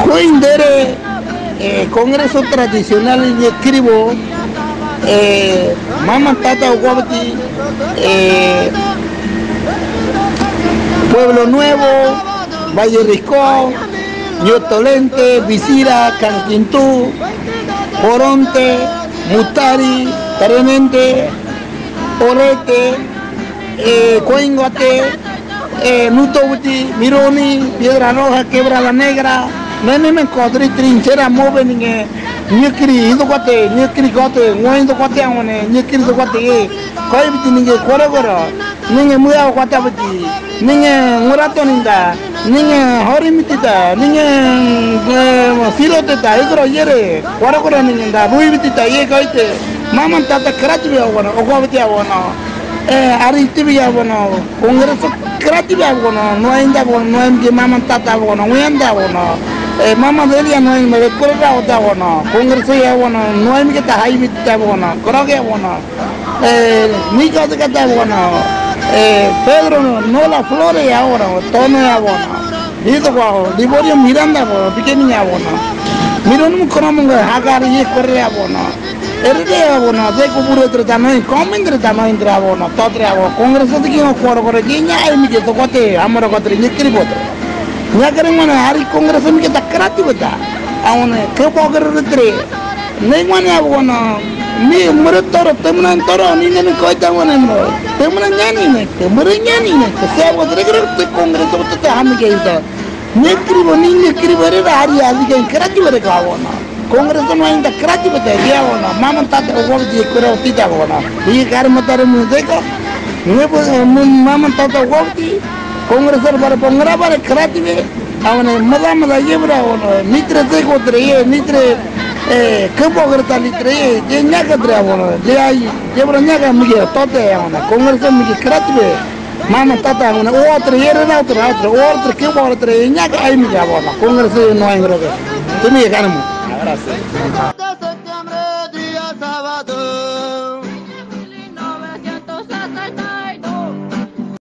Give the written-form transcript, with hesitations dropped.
Coindere Congreso Tradicional y escribo Mama Tata Guabati, Pueblo Nuevo, Valle Risco, Ñotolente, Visira, Canquintú, Poronte, Mutari, Taremente, Orete, Coingote, Nutobuti, Mironi, Piedra Roja, Quebrada Negra, Nene me encontré trinchera móvil ni kiri indo kote ni kiri kote ngoindo kote angone ni kiri kote koi biti ninge koro koro ninge muya kote biti ninge murato ninda ninge hori mitita ninge filote ta ikro yere koro koro ninge da bui bitita ye koite mama tata kreatif awono ogwabiti awono ari tibi awono kongreso kreatif awono noinda awono noinge mama tata awono nguyanda awono mama delia no me recuerda otra bueno congreso ya bueno no hay que estar ahí está bueno creo que bueno ni que está bueno Pedro no la flores ahora todo no es bueno dice guau Liborio Miranda bueno pequeña bueno mira no me conozco hagar y corre bueno el bueno de cubrir tratamiento comen tratamiento bueno todo bueno congreso de que no foro correña hay mi que tocote amor cotre ni que ya queremos hari congreso mi kita kreatif ta awone ke poger retre nei mane abono mi murutoro temunan toro ni ne ko ta wone mo temunan nyani ne ke se abo regre te congreso te ham ke ita ne kribo re hari আজি ke kreatif re ka awona congreso no inda kreatif ta dia awona mama ta ogo di kuro ti ta awona ni kar matar mu deko ne mama ta ogo di congreso para pongra para kreatif ಅವನ ಮದ ಯಬ್ರ ಅವನು ನಿದ್ರೆ ತೆಗೋದ್ರೆ ನಿದ್ರೆ ಕಬೋಗರ್ತಾ ನಿದ್ರೆ ನ್ಯಾಕದ್ರೆ ಅವನು ಯಬ್ರ ನ್ಯಾಕ ಮಿಗೆ ತೋತೆ ಅವನ ಕಾಂಗ್ರೆಸ್ ಮಿಗೆ ಕ್ರಾತ್ವೆ ಮಾಮ ತಾತ ಅವನ ಓತ್ರ ಏರನ ಓತ್ರ ಕಬೋಗರ್ತಾರೆ ನ್ಯಾಕ ಐ ಮಿಗೆ ಅವನ ಕಾಂಗ್ರೆಸ್ ನೋ ಇಂಗ್ರಗ ತುಮಿಗೆ ಕಾನಮು